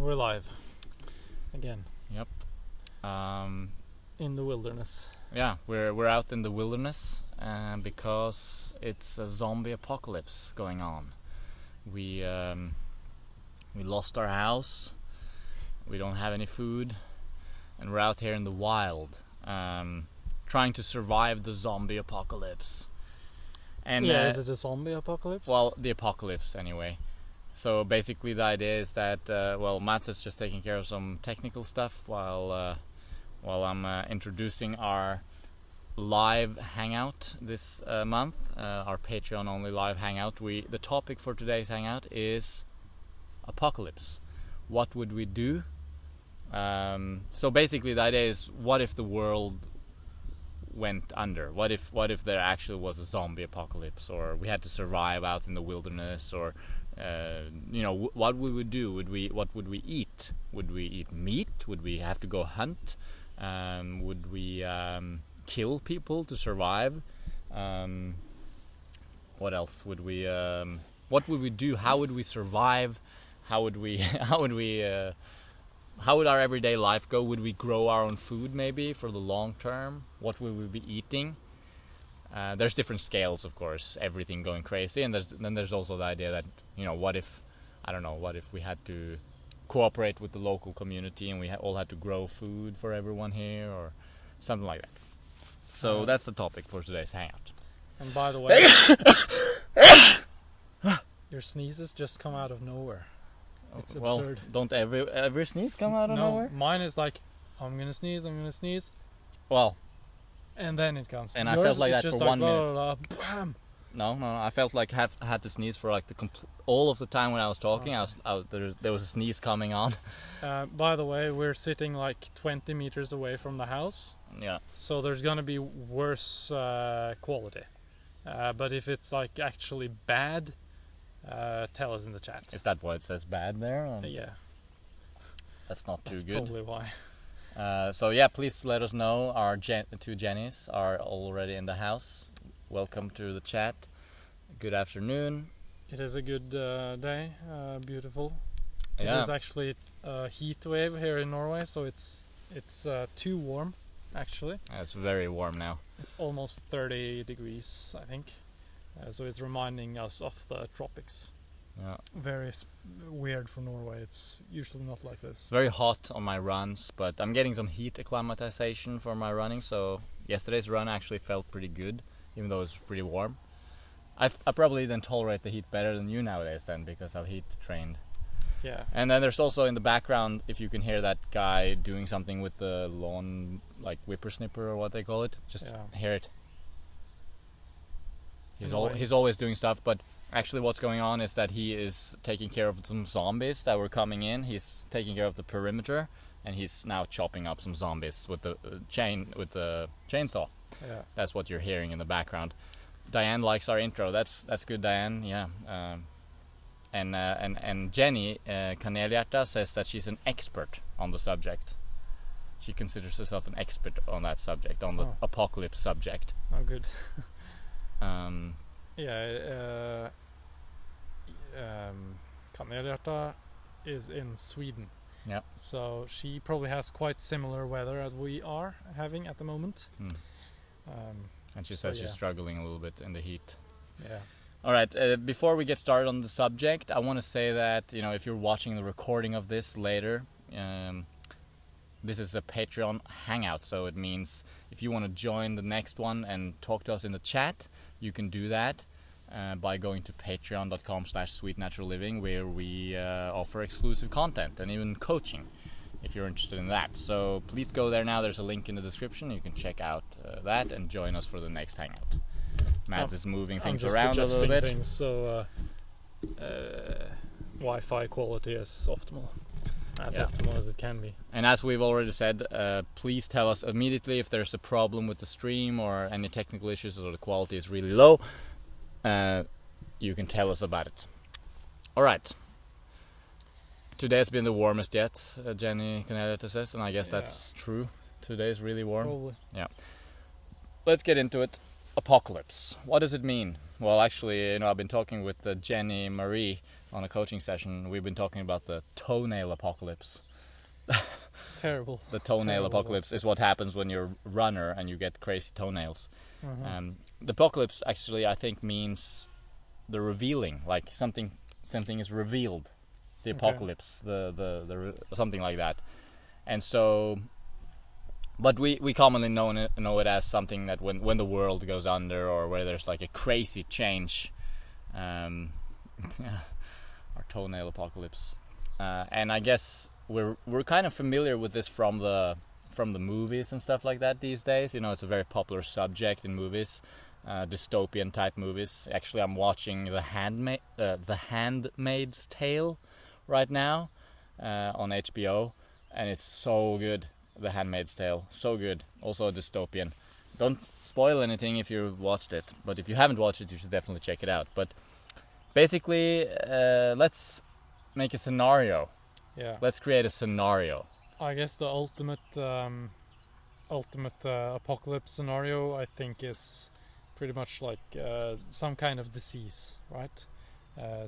We're live again. Yep. In the wilderness. Yeah, we're out in the wilderness because it's a zombie apocalypse going on. We lost our house. We don't have any food, and we're out here in the wild, trying to survive the zombie apocalypse. And is it a zombie apocalypse? Well, the apocalypse anyway. So basically the idea is that Mats is just taking care of some technical stuff while I'm introducing our live hangout this month, our Patreon only live hangout. The topic for today's hangout is apocalypse. What would we do? So basically the idea is, what if the world went under? What if there actually was a zombie apocalypse, or we had to survive out in the wilderness, or what would we do? What would we eat? Would we eat meat? Would we have to go hunt? Would we kill people to survive? What else would we? What would we do? How would we survive? How would our everyday life go? Would we grow our own food maybe for the long term? What would we be eating? There's different scales, of course, everything going crazy, and then there's also the idea that, what if we had to cooperate with the local community and we all had to grow food for everyone here, or something like that. So that's the topic for today's hangout. And by the way, your sneezes just come out of nowhere. It's absurd. Don't every sneeze come out of nowhere? No, mine is like, I'm gonna sneeze. Well, and then it comes. And yours, I felt like that for 1 minute. Blah, blah, blah, No, I felt like I had to sneeze for like all of the time when I was talking. There was a sneeze coming on. By the way, we're sitting like 20 meters away from the house. Yeah. So there's gonna be worse quality. But if it's like actually bad, tell us in the chat. Is that why it says bad there? Yeah. That's not too good. That's probably why. So yeah, please let us know. Our two Jennies are already in the house. Welcome to the chat. Good afternoon. It is a good day. Beautiful. Yeah. It is actually a heat wave here in Norway, so it's too warm, actually. It's very warm now. It's almost 30 degrees, I think. So it's reminding us of the tropics. Yeah. Very weird for Norway. It's usually not like this. It's very hot on my runs, but I'm getting some heat acclimatization for my running. So yesterday's run actually felt pretty good, even though it's pretty warm. I probably then tolerate the heat better than you nowadays then, because I've heat trained. Yeah. And then there's also in the background, if you can hear that guy doing something with the lawn, like whippersnipper or what they call it, just hear it. He's always doing stuff, but actually what's going on is that he is taking care of some zombies that were coming in. He's taking care of the perimeter, and he's now chopping up some zombies with the chainsaw. Yeah. That's what you're hearing in the background. Diane likes our intro. That's good, Diane. Yeah. And Jenny Kanelhjärta says that she's an expert on the subject. She considers herself an expert on that subject, on the apocalypse subject. Oh, good. Kanelhjärta is in Sweden. Yeah. So she probably has quite similar weather as we are having at the moment. And she says she's struggling a little bit in the heat. Yeah. All right. Before we get started on the subject, I want to say that if you're watching the recording of this later, this is a Patreon hangout, so it means if you want to join the next one and talk to us in the chat, you can do that by going to patreon.com/sweetnaturalliving, where we offer exclusive content and even coaching if you're interested in that. So please go there now. There's a link in the description. You can check out that and join us for the next hangout. Mads is moving things around a little bit. Things, so Wi-Fi quality is optimal. As optimal as it can be. And as we've already said, please tell us immediately if there's a problem with the stream or any technical issues or the quality is really low. You can tell us about it. Alright. Today has been the warmest yet, Jenny Kanelhjärta says, and I guess that's true. Today is really warm. Probably. Yeah. Let's get into it. Apocalypse. What does it mean? Well, actually, I've been talking with Jenny Marie on a coaching session. We've been talking about the toenail apocalypse. Terrible. The toenail Terrible apocalypse is what happens when you're a runner and you get crazy toenails. Mhm. The apocalypse actually, I think, means the revealing, like something is revealed. The Okay. apocalypse, something like that. And so, but we commonly know it as something that when the world goes under, or where there's like a crazy change, our toenail apocalypse. And I guess we're kind of familiar with this from the movies and stuff like that these days. It's a very popular subject in movies, dystopian type movies. Actually, I'm watching The Handmaid's Tale right now on HBO, and it's so good. The Handmaid's Tale, so good. Also a dystopian. Don't spoil anything if you've watched it, but if you haven't watched it, you should definitely check it out. But basically, let's make a scenario. Yeah. Let's create a scenario. I guess the ultimate apocalypse scenario, I think, is pretty much like some kind of disease, right?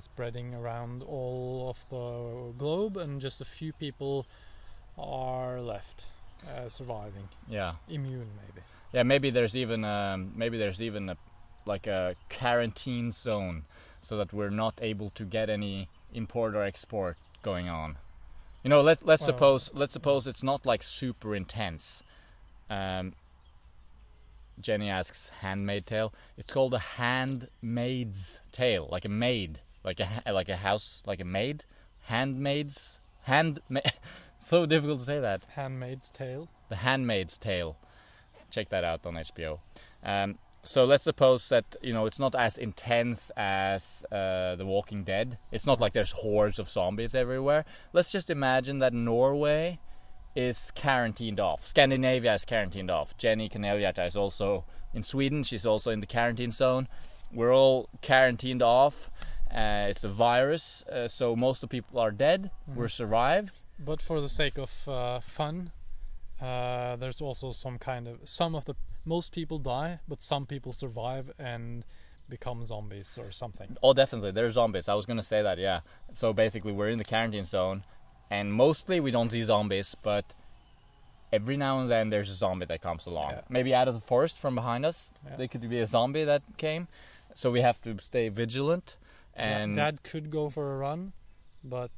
Spreading around all of the globe, and just a few people are left surviving. Yeah. Immune, maybe. Yeah, maybe there's even a quarantine zone, so that we're not able to get any import or export going on. Let's suppose it's not like super intense. Jenny asks, Handmaid's Tale. It's called a Handmaid's Tale, like a maid, like a house, like a maid. So difficult to say that. Handmaid's Tale. The Handmaid's Tale. Check that out on HBO. So let's suppose that it's not as intense as The Walking Dead. It's not like there's hordes of zombies everywhere. Let's just imagine that Norway is quarantined off. Scandinavia is quarantined off. Jenny Kaneljärta is also in Sweden. She's also in the quarantine zone. We're all quarantined off. It's a virus, so most of the people are dead. Mm-hmm. We're survived. But for the sake of fun, there's also most people die, but some people survive and become zombies or something. Oh, definitely, there's zombies. I was gonna say that, yeah. So basically, we're in the quarantine zone, and mostly we don't see zombies, but every now and then there's a zombie that comes along. Yeah. Maybe out of the forest from behind us, there could be a zombie that came. So we have to stay vigilant. And Dad could go for a run, but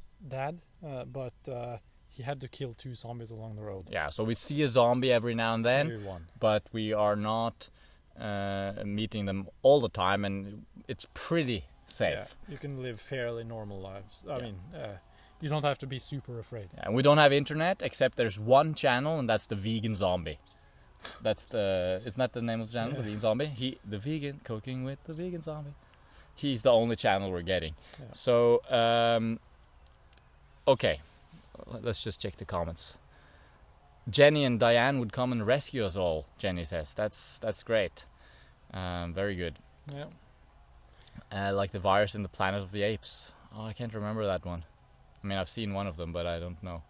he had to kill 2 zombies along the road. yeah, so we see a zombie every now and then, Maybe one. but we are not meeting them all the time, and it's pretty safe. Yeah, you can live fairly normal lives. I mean, you don't have to be super afraid. Yeah, and we don't have internet, except there's one channel, and that's the Vegan Zombie. Isn't that the name of the channel, the Vegan Zombie? The vegan, cooking with the Vegan Zombie. He's the only channel we're getting. Yeah. So, okay, let's just check the comments. Jenny and Diane would come and rescue us all, Jenny says. That's great. Very good. Yeah. Like the virus in the Planet of the Apes. Oh, I can't remember that one. I mean, I've seen one of them, but I don't know.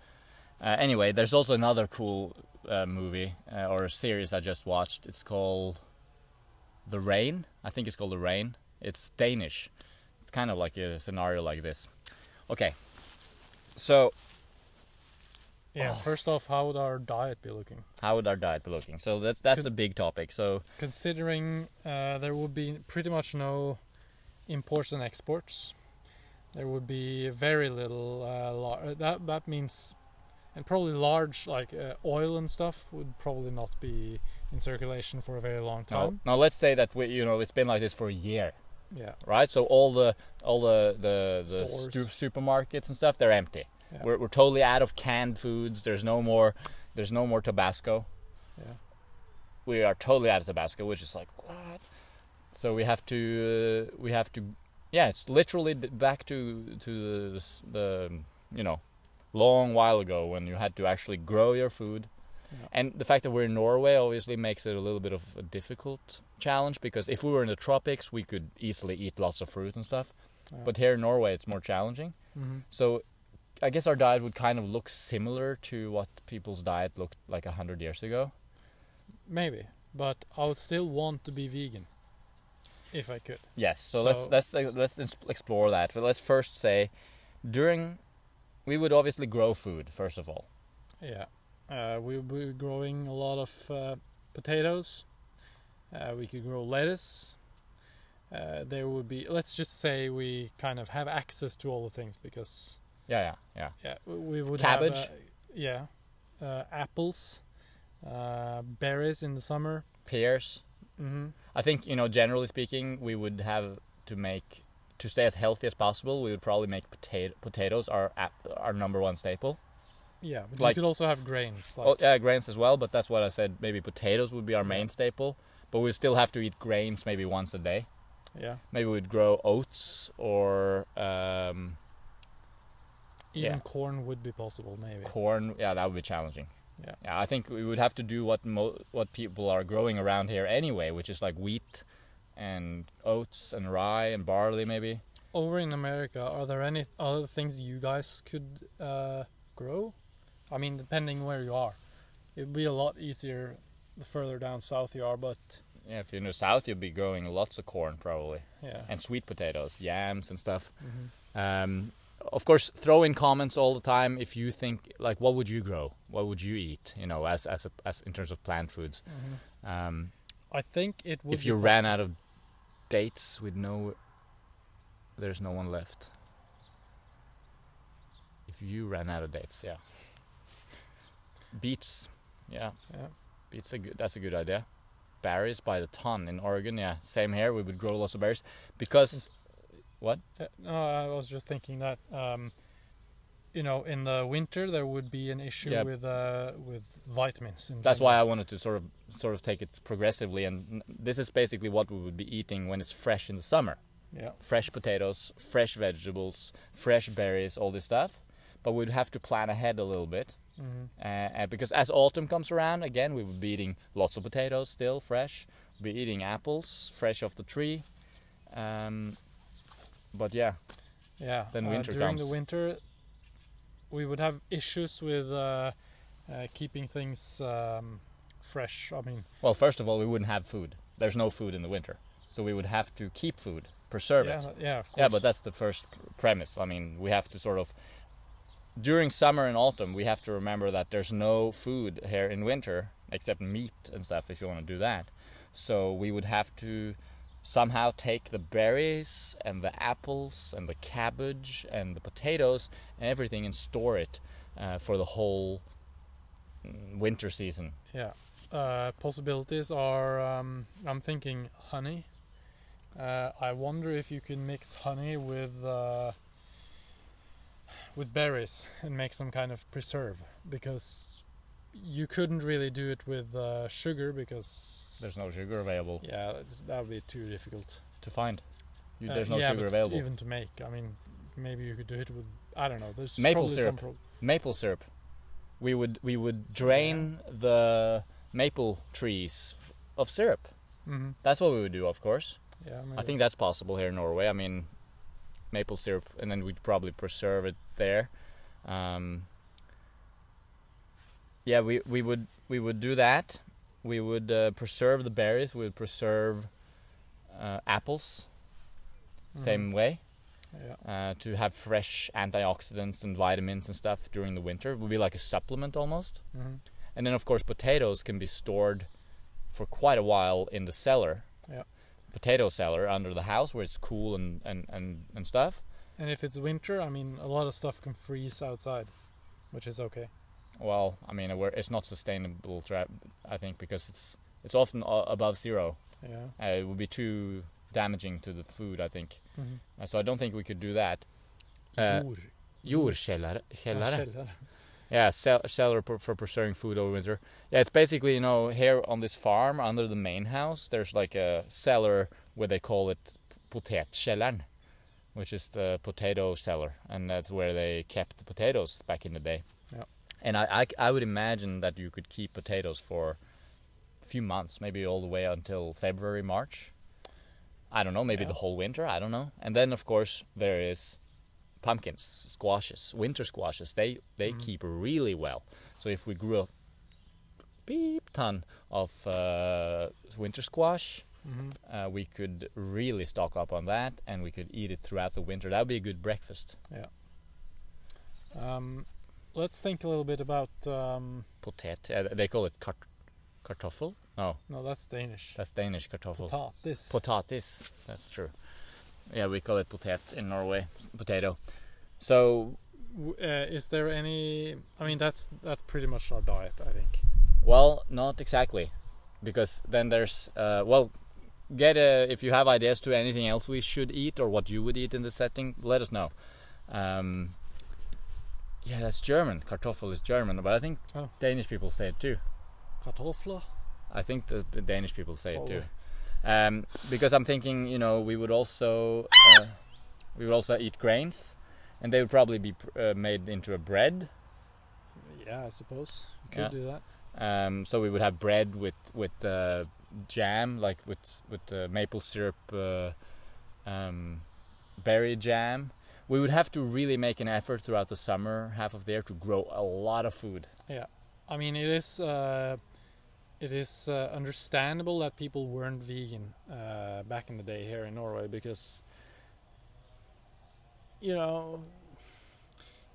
Anyway, there's also another cool movie or a series I just watched. It's called The Rain. I think it's called The Rain. It's Danish. It's kind of like a scenario like this. Okay. So... Yeah, first off, how would our diet be looking? How would our diet be looking? So that's a big topic. So considering there would be pretty much no imports and exports, there would be very little. That means, and probably large oil and stuff would probably not be in circulation for a very long time. now let's say that it's been like this for a year. Yeah. Right. So all the supermarkets and stuff, they're empty. Yeah. We're totally out of canned foods. There's no more Tabasco. Yeah. We are totally out of Tabasco, which is like what? So we have to yeah, it's literally back to the long while ago when you had to actually grow your food. Yeah. And the fact that we're in Norway obviously makes it a little bit of a difficult challenge, because if we were in the tropics, we could easily eat lots of fruit and stuff. Yeah. But here in Norway, it's more challenging. Mm-hmm. So I guess our diet would kind of look similar to what people's diet looked like 100 years ago. Maybe, but I would still want to be vegan. if I could. Yes. So, So- let's explore that. But let's first say, we would obviously grow food first of all. Yeah, we'll be growing a lot of potatoes. We could grow lettuce. There would be, let's just say we kind of have access to all the things because Yeah. we would Cabbage? have apples, berries in the summer. Pears. Hmm. I think, generally speaking, we would have to stay as healthy as possible. We would probably make potatoes our number one staple. Yeah, but Like- you could also have grains. Like, Oh yeah, grains as well. But that's what I said. Maybe potatoes would be our main Yeah. staple. But we still have to eat grains maybe once a day. yeah, Maybe we'd grow oats or even yeah. corn would be possible, maybe. corn. Yeah, that would be challenging. Yeah. I think we would have to do what people are growing around here anyway, which is like wheat and oats and rye and barley maybe. Over in America, are there any other things you guys could grow? I mean, depending where you are, it'd be a lot easier the further down south you are. But Yeah, if you're in the south, you'll be growing lots of corn probably, yeah, and sweet potatoes, yams and stuff. hmm Of course, throw in comments all the time if you think like, what would you grow? What would you eat? As in terms of plant foods. I think it would. If you ran out of dates there's no one left. If you ran out of dates, yeah. Beets, yeah. Yeah. Beets that's a good idea. Berries by the ton in Oregon, yeah. Same here. We would grow lots of berries because what? No, I was just thinking that in the winter there would be an issue Yeah. with vitamins. That's why I wanted to sort of take it progressively, and this is basically what we would be eating when it's fresh in the summer. Yeah. Fresh potatoes, fresh vegetables, fresh berries, all this stuff. But we'd have to plan ahead a little bit. Hmm. Because as autumn comes around, again, we would be eating lots of potatoes still fresh. We'd be eating apples fresh off the tree. But yeah, Yeah. Then winter during comes. the winter, we would have issues with keeping things fresh. I mean, well, first of all, we wouldn't have food. There's no food in the winter. So we would have to keep food, preserve it. yeah, of course. Yeah, but that's the first premise. I mean, we have to sort of, during summer and autumn, we have to remember that there's no food here in winter except meat and stuff if you want to do that. So we would have to somehow take the berries and the apples and the cabbage and the potatoes and everything and store it for the whole winter season. Yeah. Possibilities are, I'm thinking honey. I wonder if you can mix honey with berries and make some kind of preserve, because you couldn't really do it with sugar because There's no sugar available that would be too difficult. to find. There's no yeah, sugar but available. even to make. I mean, maybe you could do it with, I don't know. There's Maple probably syrup. Maple syrup. We would drain the maple trees of syrup. Mm-hmm. That's what we would do, of course. Yeah, I maybe. think that's possible here in Norway. I mean, maple syrup, and then we'd probably preserve it there. Yeah, we would do that. We would preserve the berries. We would preserve apples. Mhm. Same way. Yeah. To have fresh antioxidants and vitamins and stuff during the winter. It would be like a supplement almost. Mm-hmm. And then, of course, potatoes can be stored for quite a while in the cellar. Yeah. Potato cellar under the house where it's cool and stuff. And if it's winter, I mean, a lot of stuff can freeze outside, which is okay. Well, I mean, it's not sustainable, I think, because it's often above zero. Yeah. It would be too damaging to the food, I think. Mm-hmm. So I don't think we could do that. Jordkällare. Källare. Yeah, cellar for preserving food over winter. Yeah, it's basically, here on this farm under the main house, there's like a cellar where they call it potetkällaren, which is the potato cellar, and that's where they kept the potatoes back in the day. Yeah. And I would imagine that you could keep potatoes for a few months, maybe all the way until February, March. I don't know, maybe Yeah. the whole winter, I don't know. And then, of course, there is pumpkins, squashes, winter squashes. They keep really well. So if we grew a ton of winter squash, we could really stock up on that, and we could eat it throughout the winter. That would be a good breakfast. Let's think a little bit about. Potet. They call it kartoffel. No, that's Danish. That's Danish. Kartoffel. Potatis. Potatis. That's true. Yeah, we call it potet in Norway. Potato. So, is there any? I mean, that's pretty much our diet, I think. Well, not exactly, because then there's if you have ideas to anything else we should eat or what you would eat in this setting, let us know. Yeah, that's German. Kartoffel is German, but I think Danish people say it too. Kartoffler? I think the Danish people say it too. Because I'm thinking, we would also eat grains, and they would probably be made into a bread. Yeah, I suppose you could do that. So we would have bread with jam, like with maple syrup, berry jam. We would have to really make an effort throughout the summer half of the year to grow a lot of food. Yeah, I mean it is understandable that people weren't vegan back in the day here in Norway, because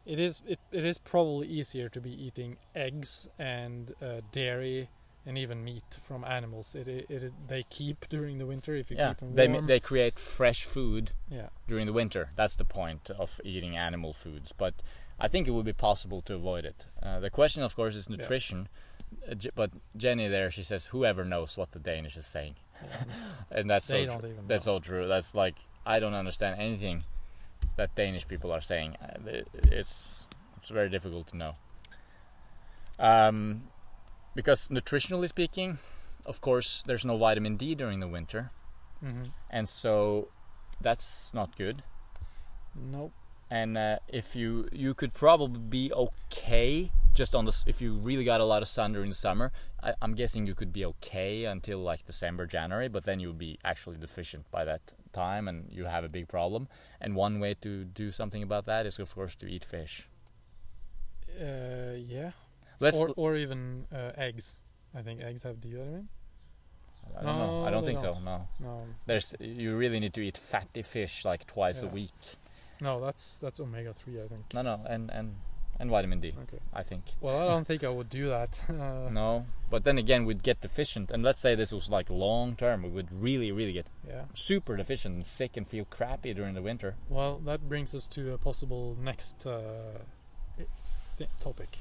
it is probably easier to be eating eggs and dairy and even meat from animals. They keep during the winter if you keep them warm. They create fresh food Yeah. during the winter. That's the point of eating animal foods. But I think it would be possible to avoid it. The question, of course, is nutrition. But Jenny there, she says, whoever knows what the Danish is saying. And that's They don't even know. That's so true. That's like, I don't understand anything that Danish people are saying. It's very difficult to know. Because nutritionally speaking, of course, there's no vitamin D during the winter. And so that's not good. Nope. And if you could probably be okay just on if you really got a lot of sun during the summer, I'm guessing you could be okay until like December, January, but then you would be actually deficient by that time and you have a big problem. And one way to do something about that is, of course, to eat fish. Yeah. Or even eggs. I think eggs have D vitamin. I don't know. I don't think so. No. You really need to eat fatty fish like twice a week. No, that's omega-3, I think. No, and vitamin D. Okay. I think. Well, I don't think I would do that. No, but then again, we'd get deficient, and let's say this was like long term, we would really get super deficient and sick and feel crappy during the winter. Well, that brings us to a possible next topic.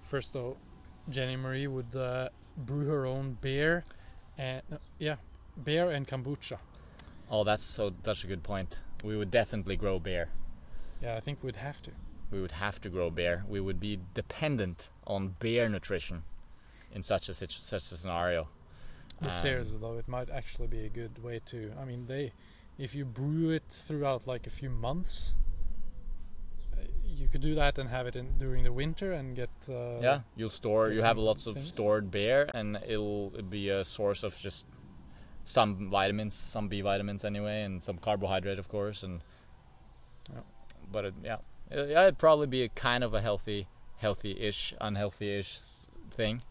First, though, Jenny Marie would brew her own beer and kombucha. Oh, that's a good point. We would definitely grow beer. Yeah, I think we'd have to. We would have to grow beer. We would be dependent on beer nutrition in such a scenario. But seriously though, it might actually be a good way to. I mean, if you brew it throughout like a few months, you could do that and have it during the winter and get. You have lots of stored beer, and it'll be a source of just some vitamins, some B vitamins anyway, and some carbohydrate, of course, and. But it'd probably be a kind of a healthy-ish, unhealthy-ish thing.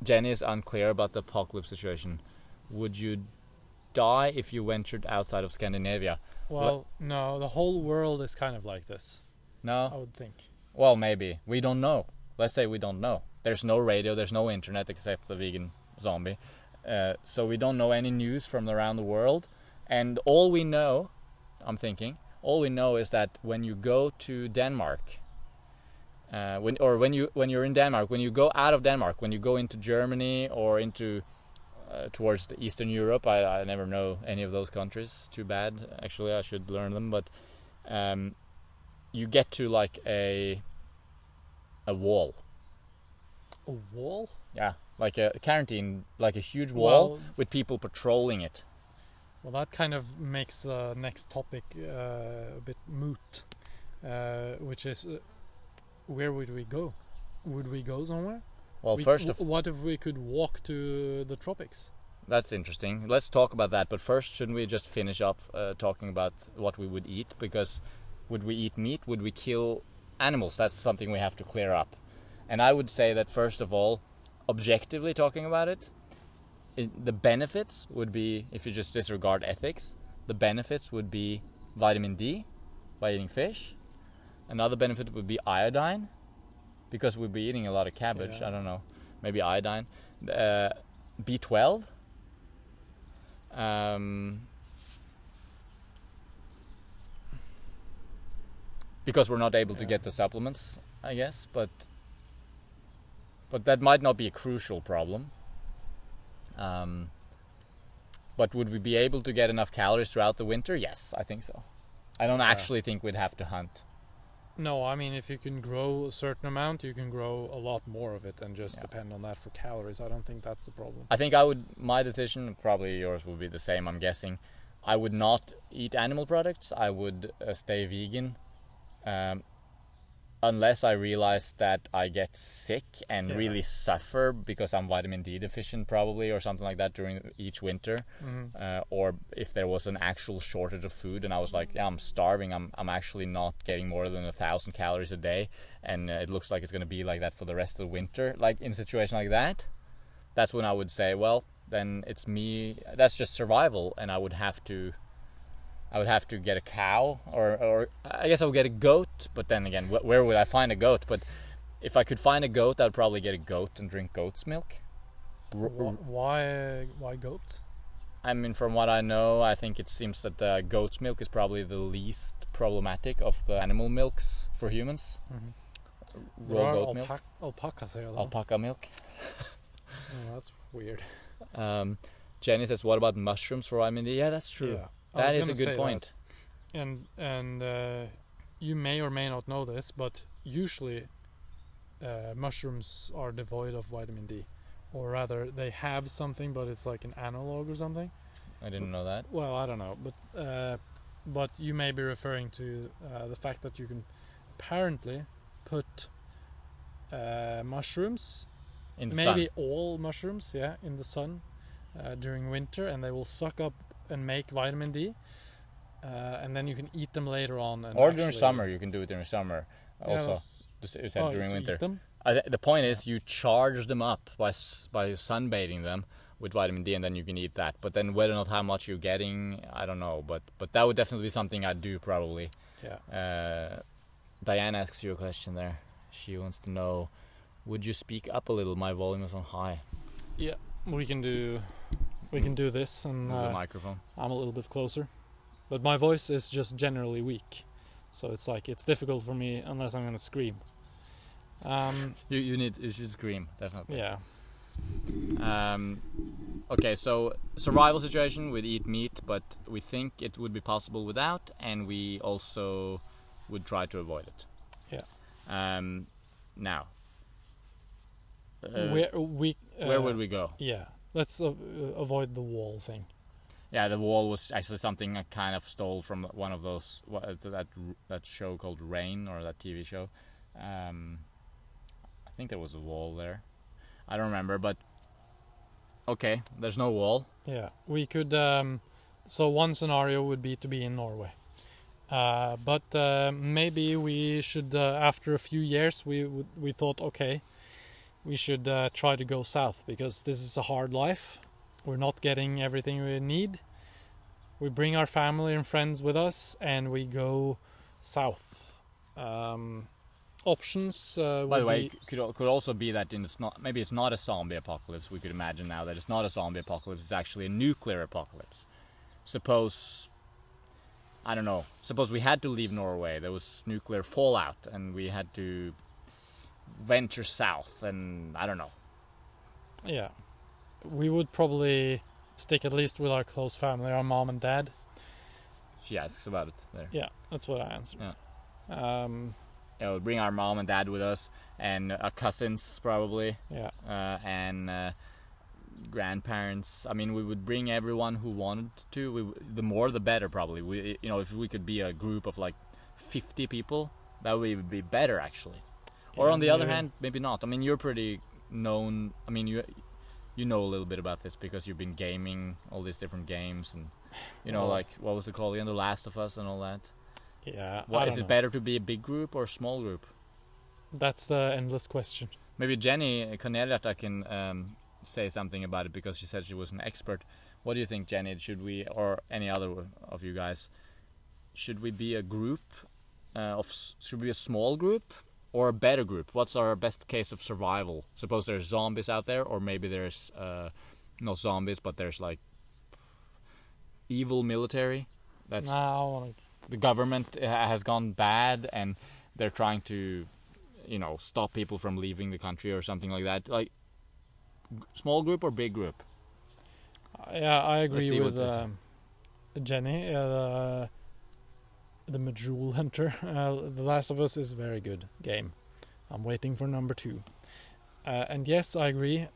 Jenny is unclear about the apocalypse situation. Would you die if you ventured outside of Scandinavia? Well, no, the whole world is kind of like this. No? I would think. Well, maybe. We don't know. Let's say we don't know. There's no radio, there's no internet except the vegan zombie. So we don't know any news from around the world. And all we know, all we know is that when you go to Denmark, when you're in Denmark, when you go out of Denmark, when you go into Germany or into towards the Eastern Europe, I never know any of those countries. Too bad. Actually, I should learn them. But you get to like a wall. A wall? Yeah, like a quarantine, like a huge wall with people patrolling it. Well, that kind of makes the next topic a bit moot, which is where would we go? Would we go somewhere? Well, what if we could walk to the tropics? That's interesting. Let's talk about that. But first, shouldn't we just finish up talking about what we would eat? Because would we eat meat? Would we kill animals? That's something we have to clear up. And I would say that first of all, objectively talking about it, the benefits would be, if you just disregard ethics, the benefits would be vitamin D by eating fish. Another benefit would be iodine, because we'd be eating a lot of cabbage. Yeah. I don't know, maybe iodine. B12. Because we're not able to get the supplements, I guess, but that might not be a crucial problem. But would we be able to get enough calories throughout the winter? Yes, I think so. I don't actually think we'd have to hunt. No, I mean, if you can grow a certain amount, you can grow a lot more of it and just depend on that for calories. I don't think that's the problem. I think my decision, probably yours will be the same, I'm guessing. I would not eat animal products. I would stay vegan. Unless I realize that I get sick and really suffer because I'm vitamin D deficient probably, or something like that during each winter. Or if there was an actual shortage of food and I was like, I'm starving, I'm actually not getting more than 1,000 calories a day, and it looks like it's going to be like that for the rest of the winter. Like in a situation like that, that's when I would say, well, then it's me, that's just survival, and I would have to get a cow, or I guess I would get a goat, but then again, where would I find a goat? But if I could find a goat, I'd probably get a goat and drink goat's milk. Why goat? I mean, from what I know, I think it seems that goat's milk is probably the least problematic of the animal milks for humans. Raw goat milk. Alpaca milk. Oh, that's weird. Jenny says, what about mushrooms for vitamin D? Yeah, that's true. Yeah. That is a good point. And you may or may not know this, but usually mushrooms are devoid of vitamin D, or rather, they have something, but it's like an analog or something. I didn't know that. Well, I don't know, but you may be referring to the fact that you can apparently put mushrooms, In the maybe sun. all mushrooms, in the sun during winter, and they will suck up and make vitamin D, and then you can eat them later on. And or during summer, you can do it during summer. Also, you said during winter. Eat them? The point is, you charge them up by sunbathing them with vitamin D, and then you can eat that. But then whether or not how much you're getting, I don't know. But that would definitely be something I'd do probably. Yeah. Diane asks you a question there. She wants to know, would you speak up a little? My volume is on high. Yeah, we can do this, and the microphone. I'm a little bit closer, but my voice is just generally weak, so it's difficult for me unless I'm gonna scream. You should scream, definitely. Yeah. Okay, so survival situation, we'd eat meat, but we think it would be possible without, and we also would try to avoid it. Yeah. Now, where would we go? Yeah, let's avoid the wall thing. Yeah, the wall was actually something I kind of stole from one of those that show called Rain, or that TV show. I think there was a wall there. I don't remember, but okay, there's no wall. Yeah, we could. So one scenario would be to be in Norway, but maybe we should. After a few years, we thought, okay, we should try to go south, because this is a hard life. We're not getting everything we need. We bring our family and friends with us, and we go south. Options. By the way, could also be that maybe it's not a zombie apocalypse. We could imagine now that it's not a zombie apocalypse. It's actually a nuclear apocalypse. Suppose, I don't know. Suppose we had to leave Norway. There was nuclear fallout, and we had to venture south, and I don't know. Yeah, we would probably stick at least with our close family, our mom and dad. She asks about it there. Yeah, that's what I answered. Yeah. We'll bring our mom and dad with us, and our cousins probably. Yeah. And grandparents. I mean, we would bring everyone who wanted to. The more, the better, probably. If we could be a group of like 50 people, that would be better actually. Or on the other hand, maybe not. I mean, you're pretty known. I mean, you know a little bit about this because you've been gaming all these different games, and like what was it called again, The Last of Us and all that. Yeah. Is it better to be a big group or a small group? That's the endless question. Maybe Jenny Cornelia can say something about it because she said she was an expert. What do you think, Jenny? Should we, or any other of you guys, should we be a group should we be a small group or a better group? What's our best case of survival? Suppose there's zombies out there, or maybe there's not zombies, but there's like evil military. That's the government has gone bad, and they're trying to, stop people from leaving the country or something like that. Like, small group or big group? Yeah, I agree with Jenny. The Majul Hunter. The Last of Us is a very good game. I'm waiting for number 2. And yes, I agree.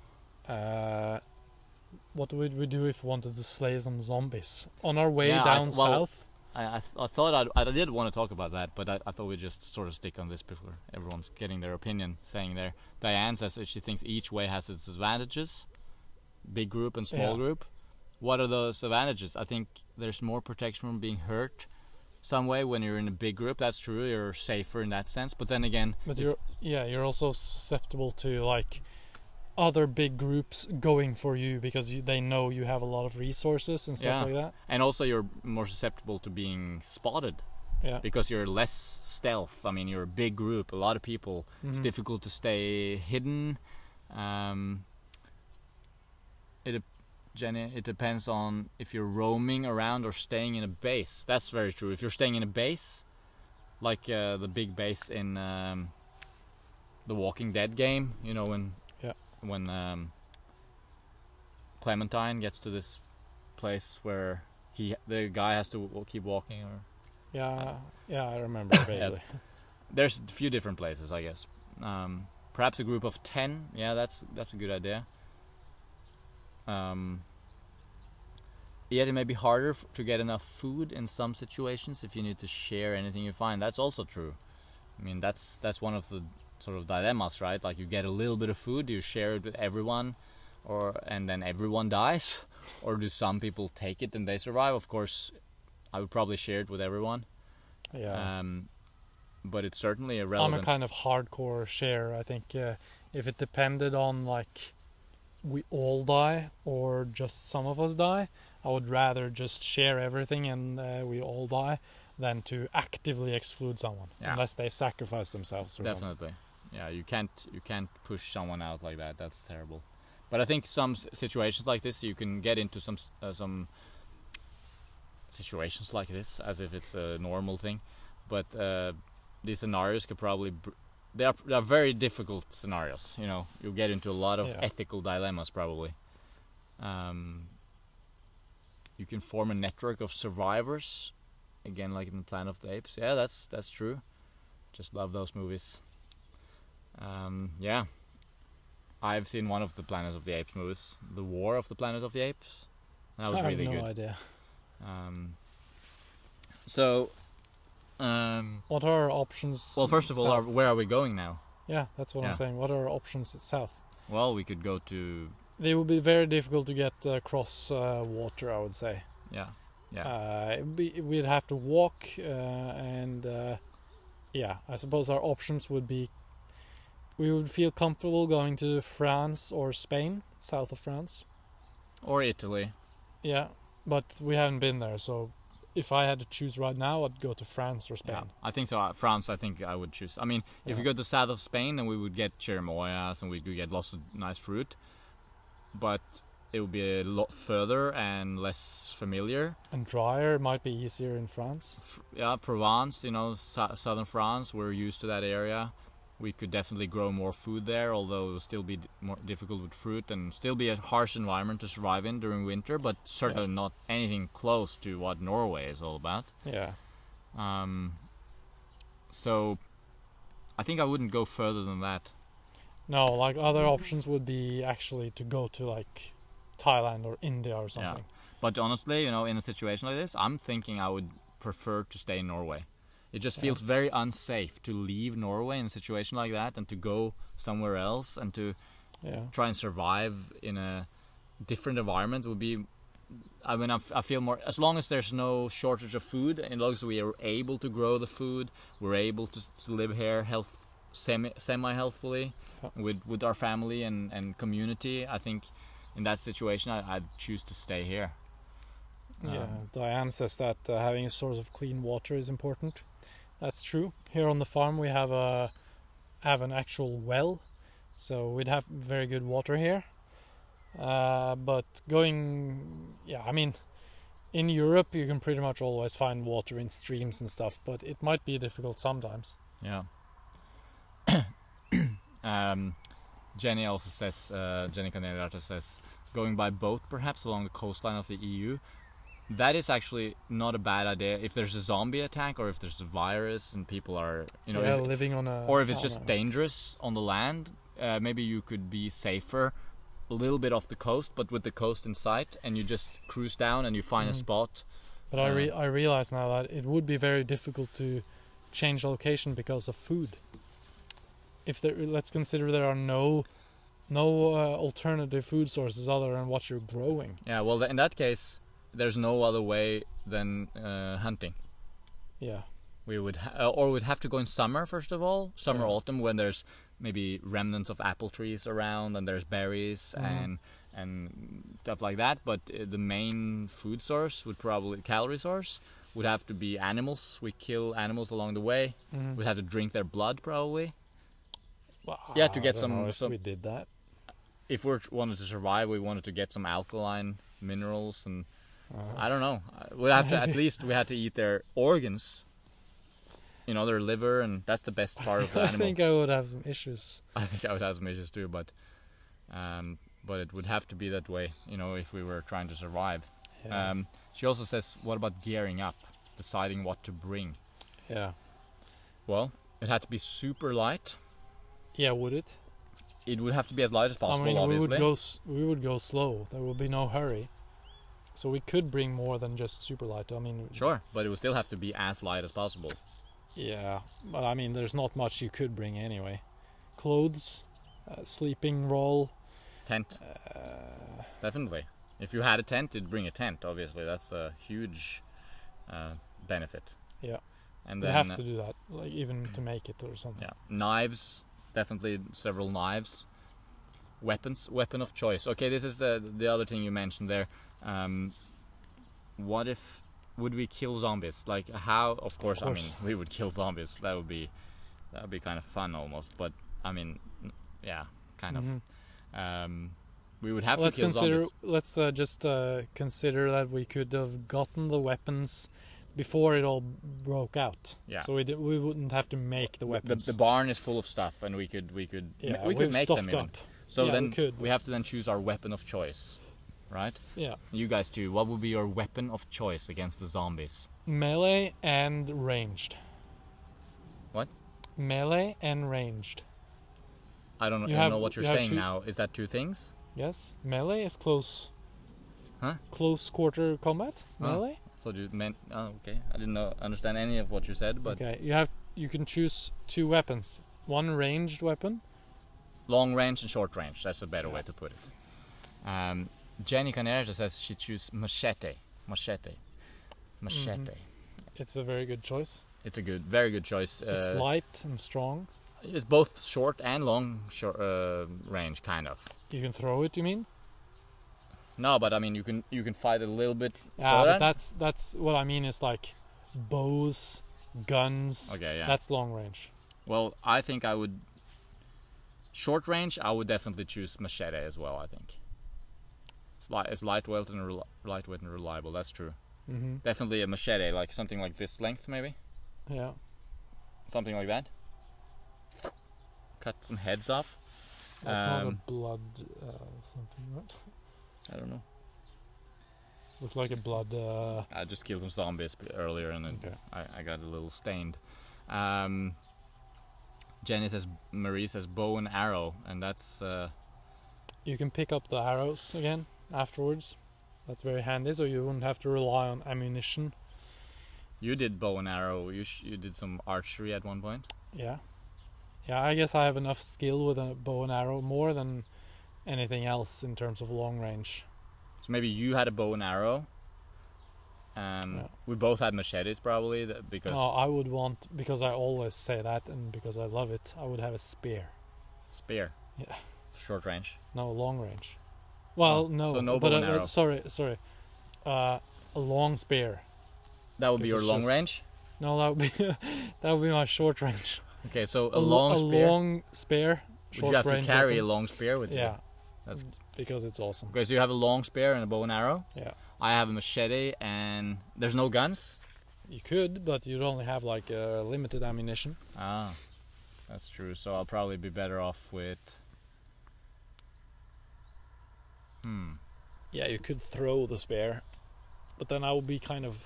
What would we do if we wanted to slay some zombies on our way down south? I thought I did want to talk about that, but I thought we'd just sort of stick on this before everyone's getting their opinion saying there. Diane says that she thinks each way has its advantages, big group and small group. What are those advantages? I think there's more protection from being hurt some way when you're in a big group. That's true, you're safer in that sense. But then again, you're also susceptible to like other big groups going for you because they know you have a lot of resources and stuff like that. And also you're more susceptible to being spotted. Yeah. Because you're less stealth. I mean, you're a big group, a lot of people. Mm-hmm. It's difficult to stay hidden. Jenny, it depends on if you're roaming around or staying in a base. That's very true. If you're staying in a base, like the big base in the Walking Dead game, when Clementine gets to this place where the guy has to keep walking, or I remember vaguely. There's a few different places, I guess. Perhaps a group of 10. Yeah, that's a good idea. Yet it may be harder to get enough food in some situations if you need to share anything you find. That's also true. I mean, that's one of the sort of dilemmas, right? Like, you get a little bit of food, do you share it with everyone, and then everyone dies? Or do some people take it and they survive? Of course, I would probably share it with everyone. Yeah. But it's certainly irrelevant. I'm a kind of hardcore share. I think if it depended on like we all die or just some of us die, I would rather just share everything and we all die than to actively exclude someone unless they sacrifice themselves. Or Definitely, something. Yeah. You can't push someone out like that. That's terrible. But I think some situations like this, you can get into some situations like this as if it's a normal thing. But these scenarios could probably they are very difficult scenarios. You'll get into a lot of ethical dilemmas probably. You can form a network of survivors, again like in Planet of the Apes. Yeah, that's true. Just love those movies. I've seen one of the Planet of the Apes movies, The War of the Planet of the Apes. That was really good. I have no idea. What are our options? Well, first of all, where are we going now? Yeah, that's what I'm saying. What are our options south? Well, we could go to... They would be very difficult to get across water, I would say. Yeah. We'd have to walk, I suppose our options would be... We would feel comfortable going to France or Spain, south of France. Or Italy. Yeah, but we haven't been there, so if I had to choose right now, I'd go to France or Spain. Yeah, I think so. France, I think I would choose. I mean, if we go to south of Spain, then we would get cherimoyas and we could get lots of nice fruit. But it would be a lot further and less familiar. And drier, might be easier in France. Provence, southern France, we're used to that area. We could definitely grow more food there, although it would still be more difficult with fruit and still be a harsh environment to survive in during winter, but certainly not anything close to what Norway is all about. Yeah. So I think I wouldn't go further than that. No, like other options would be actually to go to like Thailand or India or something. Yeah. But honestly, in a situation like this, I'm thinking I would prefer to stay in Norway. It just feels very unsafe to leave Norway in a situation like that and to go somewhere else and to try and survive in a different environment would be... I mean, I feel more... As long as there's no shortage of food, as long as we are able to grow the food, we're able to live here semi healthfully Yeah. with our family and community, I think in that situation I'd choose to stay here. Yeah, Diane says that having a source of clean water is important. That's true. Here on the farm we have an actual well, so we'd have very good water here. But I mean, in Europe you can pretty much always find water in streams and stuff, but it might be difficult sometimes. Yeah. Jenny also says, Jenny Canerata says, going by boat perhaps along the coastline of the EU. That is actually not a bad idea if there's a zombie attack or if there's a virus and people are, Living on a... or if it's just dangerous on the land. Maybe you could be safer a little bit off the coast, but with the coast in sight, and you just cruise down and you find a spot. But I realize now that it would be very difficult to change location because of food. Let's consider there are no alternative food sources other than what you're growing. Yeah, well, in that case, there's no other way than hunting. Yeah. We would we'd have to go in summer first of all, autumn, when there's maybe remnants of apple trees around and there's berries and stuff like that. But the main food source calorie source would have to be animals. We kill animals along the way. We'd have to drink their blood probably. Well, Yeah, to get I don't know some. if we did that. If we wanted to survive, we wanted to get some alkaline minerals, and I don't know. We have to we had to eat their organs. Their liver, and that's the best part of the I animal. think I would have some issues. I think I would have some issues too, but it would have to be that way, if we were trying to survive. Yeah. She also says, what about gearing up, deciding what to bring? Yeah. Well, it had to be super light. Yeah, would it? It would have to be as light as possible, I mean, obviously. we would go slow. There would be no hurry. So we could bring more than just super light. I mean, Sure, but it would still have to be as light as possible. Yeah, but I mean, there's not much you could bring anyway. Clothes, sleeping roll. Tent. Definitely. If you had a tent, you'd bring a tent, obviously. That's a huge benefit. Yeah. And we then have to do that, like even to make it or something. Yeah, knives, definitely several knives. Weapon of choice. Okay, this is the other thing you mentioned there. Would we kill zombies? Like how? Of course. I mean, we would kill zombies. That would be kind of fun almost. But I mean, yeah, kind of. We would have to kill zombies. Let's just consider that we could have gotten the weapons before it all broke out. Yeah. So we wouldn't have to make the weapons. The barn is full of stuff, and we could make them even. Up. So yeah, then we have to then choose our weapon of choice, right? Yeah. You guys too. What would be your weapon of choice against the zombies? Melee and ranged. What? Melee and ranged. I don't know what you're saying now. Is that two things? Yes. Melee is close. Huh? Close quarter combat. Melee. I thought you meant. Oh, okay. I didn't understand any of what you said, but okay. You can choose two weapons. One ranged weapon. Long range and short range. That's a better way to put it. Jenny Canerta says she choose machete. It's a very good choice. It's a very good choice. It's light and strong. It's both short and long range, kind of. You can throw it, you mean? No, but I mean you can fight a little bit. Yeah, but that's what I mean is like bows, guns. Okay, yeah. That's long range. Well, I think I would. Short range, I would definitely choose machete as well. I think it's lightweight and reliable. That's true. Definitely a machete, like something like this length, maybe. Yeah. Something like that. Cut some heads off. That's not a blood something, right? I don't know. Looks like a blood. I just killed some zombies earlier, and then I got a little stained. Marie says bow and arrow, and that's. You can pick up the arrows again afterwards. That's very handy, so you wouldn't have to rely on ammunition. You did bow and arrow. You did some archery at one point. Yeah. Yeah, I guess I have enough skill with a bow and arrow, more than anything else in terms of long range. So maybe you had a bow and arrow, We both had machetes probably because No, I would want, because I always say that and because I love it, I would have a spear. spear. Yeah. Short range. No, long range. Well, Oh, no, so no but bow and arrow. sorry. A long spear. That would be 'Cause your it's long just- range. No, that would be that would be my short range. Okay, so a long spear. long spear. Would Short you have to range carry weapon. a long spear with you? Yeah, That's because it's awesome. because you have a long spear and a bow and arrow. Yeah, I have a machete and there's no guns. you could, but you'd only have like limited ammunition. Ah, that's true. So I'll probably be better off with. Yeah, you could throw the spear, but then I would be kind of,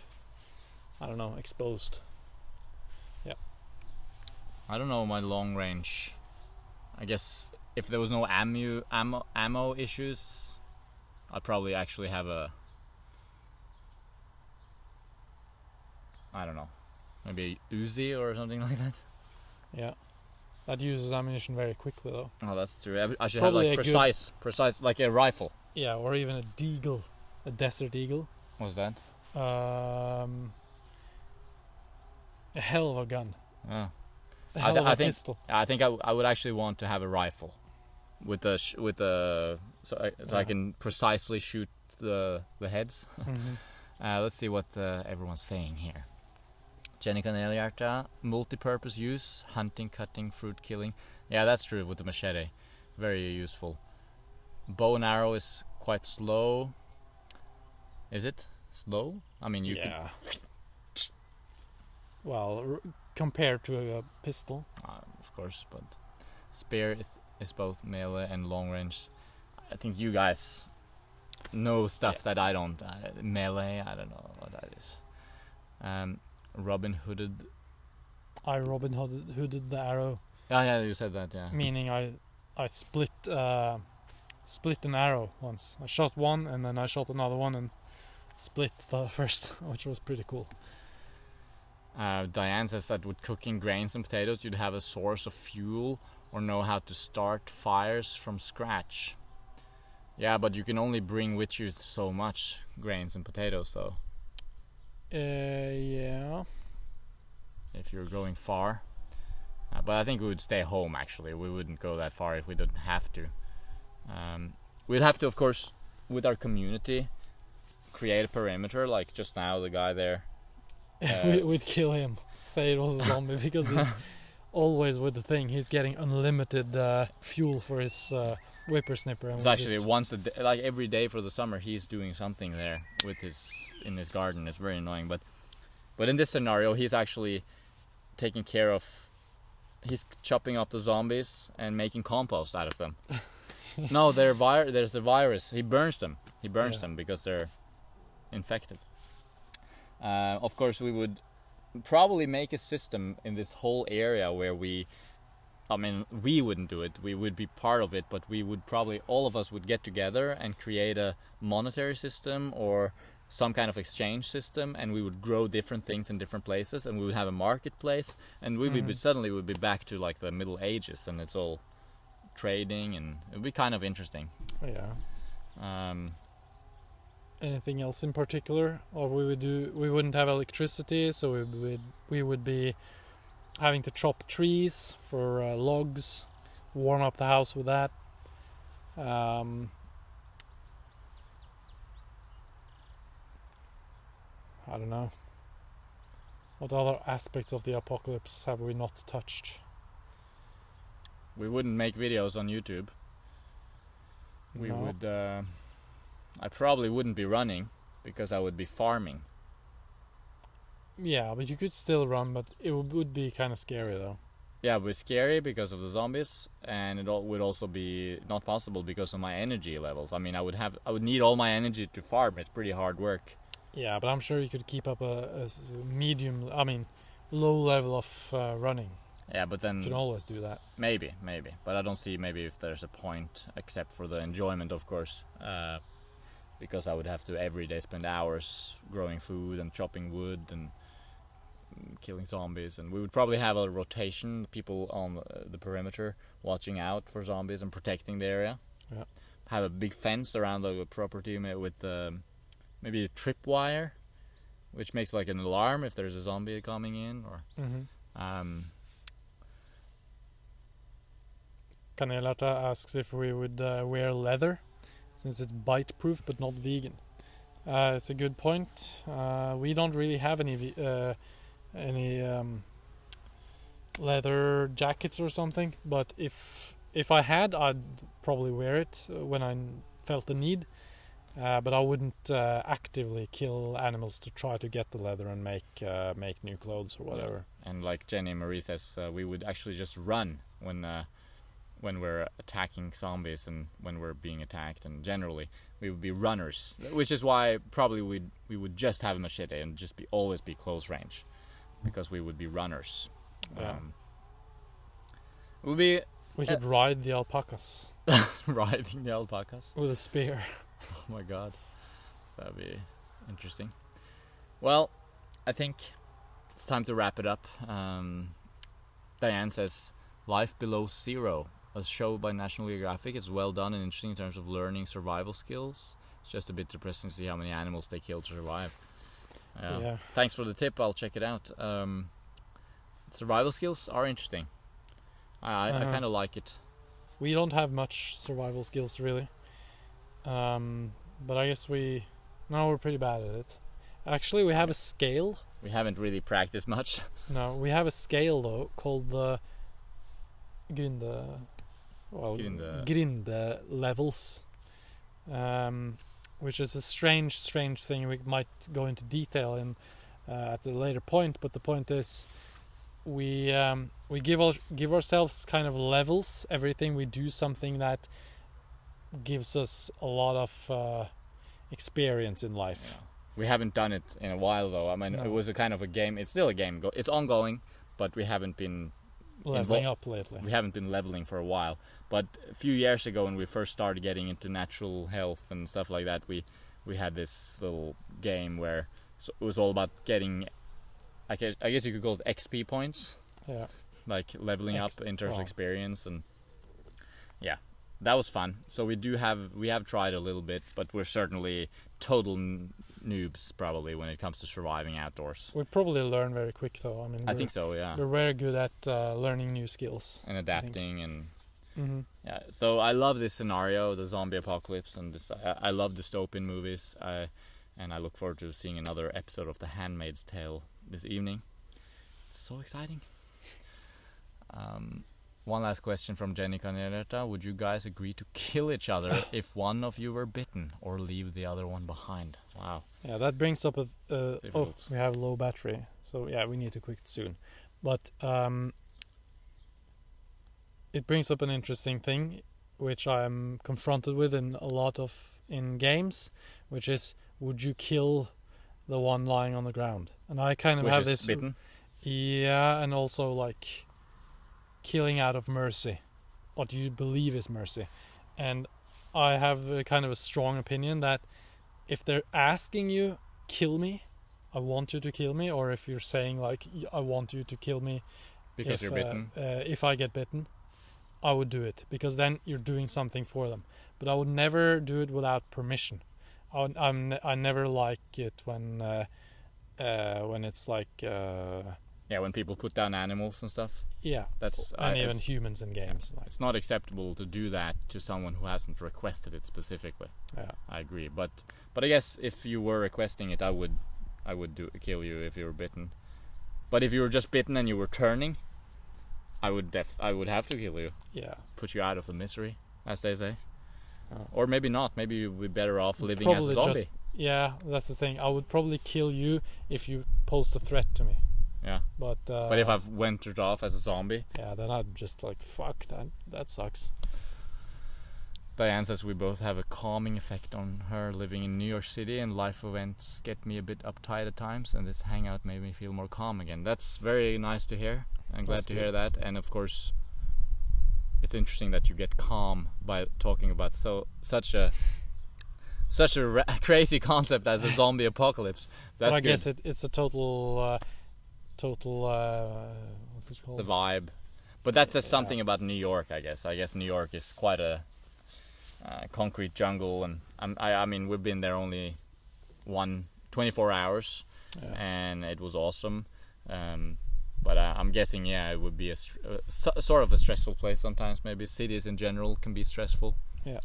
I don't know, exposed. I don't know my long range. I guess if there was no ammo issues, I'd probably actually have a. I don't know, maybe a Uzi or something like that. Yeah, that uses ammunition very quickly though. Oh, that's true. I should Probably have a like good- precise, like a rifle. Yeah, or even a deagle, a desert eagle. What's that? A hell of a gun. Oh. A hell of a I think pistol. I think I would actually want to have a rifle, with the so I Yeah. can precisely shoot the heads. Mhm. Let's see what everyone's saying here. Jenny Kanelhjarta, multi-purpose use, hunting, cutting, fruit killing. Yeah, that's true with the machete. Very useful. Bow and arrow is quite slow. Is it slow? I mean, you yeah. Well, compared to a pistol. of course, but spear is both melee and long range. I think you guys know stuff that I don't. Melee, I don't know what that is. Robin Hooded. I Robin Hooded the arrow, Yeah, you said that. Yeah. meaning I split an arrow once. I shot one and then I shot another one and split the first, which was pretty cool. Diane says that with cooking grains and potatoes, you'd have a source of fuel or know how to start fires from scratch. Yeah, but you can only bring with you so much grains and potatoes, though, Yeah. if you're going far. But I think we would stay home, actually. We wouldn't go that far if we didn't have to. We'd have to, of course, with our community, create a perimeter, like just now the guy there. We'd kill him. Say it was a zombie because he's always with the thing. He's getting unlimited fuel for his whippersnipper. And It's we actually just- once a day, like every day for the summer, he's doing something there with in his garden. It's very annoying, but in this scenario, he's actually taking care of. He's chopping up the zombies and making compost out of them. No, there's the virus. He burns them. Yeah. them because they're infected. Of course, we would probably make a system in this whole area where we wouldn't do it. We would be part of it, but we would probably, all of us would get together and create a monetary system or some kind of exchange system, and we would grow different things in different places, and we would have a marketplace, and we would be, suddenly we'd be back to like the Middle Ages, and it's all trading, and it would be kind of interesting. Yeah. Anything else in particular? Or we wouldn't have electricity, so we would be having to chop trees for logs, warm up the house with that. I don't know. What other aspects of the apocalypse have we not touched? We wouldn't make videos on YouTube. We No. would. I probably wouldn't be running because I would be farming. Yeah, but you could still run, but it would be kind of scary though. Yeah, but it's scary because of the zombies, and it would also be not possible because of my energy levels. I mean, I would need all my energy to farm. It's pretty hard work. Yeah, but I'm sure you could keep up a low level of running. Yeah, but then You can always do that. maybe, but I don't see maybe if there's a point except for the enjoyment, of course, because I would have to every day spend hours growing food and chopping wood and killing zombies, and we would probably have a rotation, people on the perimeter watching out for zombies and protecting the area. Yeah. Have a big fence around the property with maybe a tripwire which makes like an alarm if there's a zombie coming in, or Kanelata asks if we would wear leather, since it's bite-proof but not vegan. It's a good point. We don't really have any leather jackets or something, but if I had, I'd probably wear it when I felt the need. But I wouldn't actively kill animals to try to get the leather and make new clothes or whatever. And like Jenny Marie says, we would actually just run when we're attacking zombies and when we're being attacked, and generally we would be runners, which is why probably we would just have a machete and just always be close range, because we would be runners. Yeah. We could ride the alpacas. Riding the alpacas with a spear. Oh my god, that'd be interesting. Well, I think it's time to wrap it up. Diane says, Life Below Zero, a show by National Geographic. It's well done and interesting in terms of learning survival skills. It's just a bit depressing to see how many animals they kill to survive. Yeah. Thanks for the tip, I'll check it out. Survival skills are interesting. I kind of like it. We don't have much survival skills, really. But I guess we're pretty bad at it. Actually, we have a scale. We haven't really practiced much. No, we have a scale though called the Grinde levels, which is a strange thing. We might go into detail in at a later point, but the point is we give ourselves kind of levels. Everything we do something that gives us a lot of experience in life. Yeah. We haven't done it in a while though. I mean, It was a kind of a game. It's still a game. It's ongoing, but we haven't been leveling up lately. We haven't been leveling for a while. But a few years ago, when we first started getting into natural health and stuff like that, we had this little game where it was all about getting, I guess you could call it XP points. Yeah. Like leveling up in terms of experience, and yeah. That was fun. So we have tried a little bit, but we're certainly total noobs probably when it comes to surviving outdoors. We probably learn very quick though. I mean, I think so. Yeah. We're very good at learning new skills and adapting and. Mm-hmm. Yeah. So I love this scenario, the zombie apocalypse, and this. I love dystopian movies. And I look forward to seeing another episode of The Handmaid's Tale this evening. So exciting. One last question from Jenny Canereta. Would you guys agree to kill each other if one of you were bitten, or leave the other one behind? Wow. Yeah, that brings up we have low battery, so yeah, we need to quit soon. But it brings up an interesting thing, which I'm confronted with in a lot in games, which is, would you kill the one lying on the ground? And I kind of have this bitten. Yeah, and also like killing out of mercy, what you believe is mercy. And I have a kind of a strong opinion that if they're asking you, kill me, I want you to kill me, or if you're saying like, I want you to kill me because you're bitten, if I get bitten, I would do it, because then you're doing something for them. But I would never do it without permission. I never like it when it's like when people put down animals and stuff. Yeah, and even humans in games. Yeah, it's not acceptable to do that to someone who hasn't requested it specifically. Yeah, I agree. But I guess if you were requesting it, I would kill you if you were bitten. But if you were just bitten and you were turning, I would have to kill you. Yeah, put you out of the misery, as they say. Or maybe not. Maybe you'd be better off living probably as a zombie. Yeah, that's the thing. I would probably kill you if you posed a threat to me. Yeah. But if I've ventured off as a zombie, yeah, then I'd just like, fuck that. That sucks. Diane says we both have a calming effect on her living in New York City, and life events get me a bit uptight at times, and this hangout made me feel more calm again. That's very nice to hear. I'm glad to hear that. And of course, it's interesting that you get calm by talking about such a crazy concept as a zombie apocalypse. That's I guess it's a total what's it called? The vibe. But that says something about New York, I guess. I guess New York is quite a concrete jungle, and I mean we've been there only 24 hours. and it was awesome. But I'm guessing, it would be sort of a stressful place sometimes. Maybe cities in general can be stressful. Yeah.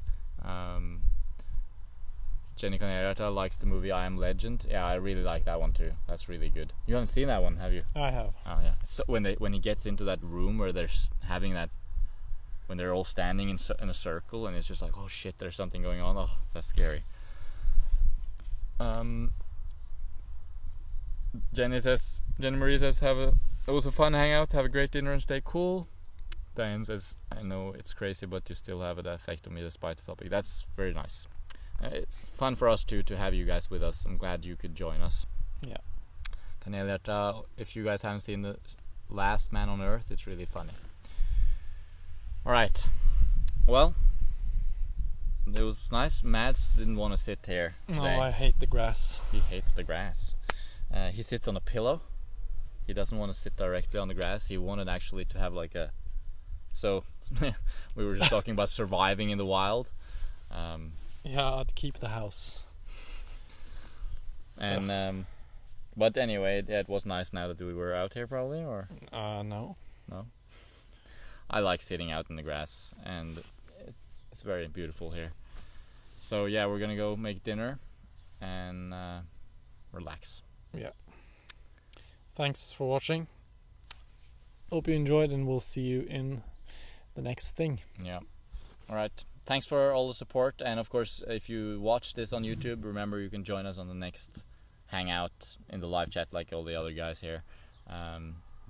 Jenny Kanerata likes the movie I Am Legend. Yeah, I really like that one too. That's really good. You haven't seen that one, have you? I have. Oh yeah. So when he gets into that room where they're having that, when they're all standing in a circle, and it's just like, oh shit, there's something going on. Oh, that's scary. Jenny Marie says, it was a fun hangout. Have a great dinner and stay cool. Diane says, I know it's crazy, but you still have an effect on me despite the topic. That's very nice. It's fun for us to have you guys with us. I'm glad you could join us. Yeah. Kanelerta, if you guys haven't seen The Last Man on Earth, it's really funny. Alright. Well, it was nice. Mads didn't want to sit here today. No, I hate the grass. He hates the grass. He sits on a pillow. He doesn't want to sit directly on the grass. He wanted actually to have like a... So, we were just talking about surviving in the wild. Yeah, I'd keep the house. And but anyway, it was nice now that we were out here, probably, or no. I like sitting out in the grass, and it's very beautiful here. So yeah, we're gonna go make dinner and relax. Yeah. Thanks for watching. Hope you enjoyed, and we'll see you in the next thing. Yeah. All right. Thanks for all the support, and of course, if you watch this on YouTube, remember you can join us on the next hangout in the live chat like all the other guys here,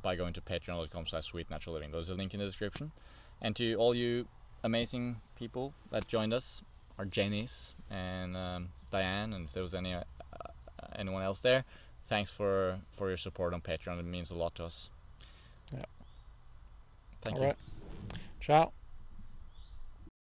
by going to patreon.com/sweetnaturalliving. There's a link in the description. And to all you amazing people that joined us, our Jennies and Diane, and if there was anyone else there, thanks for your support on Patreon. It means a lot to us. Yeah. Thank all you. Right. Ciao.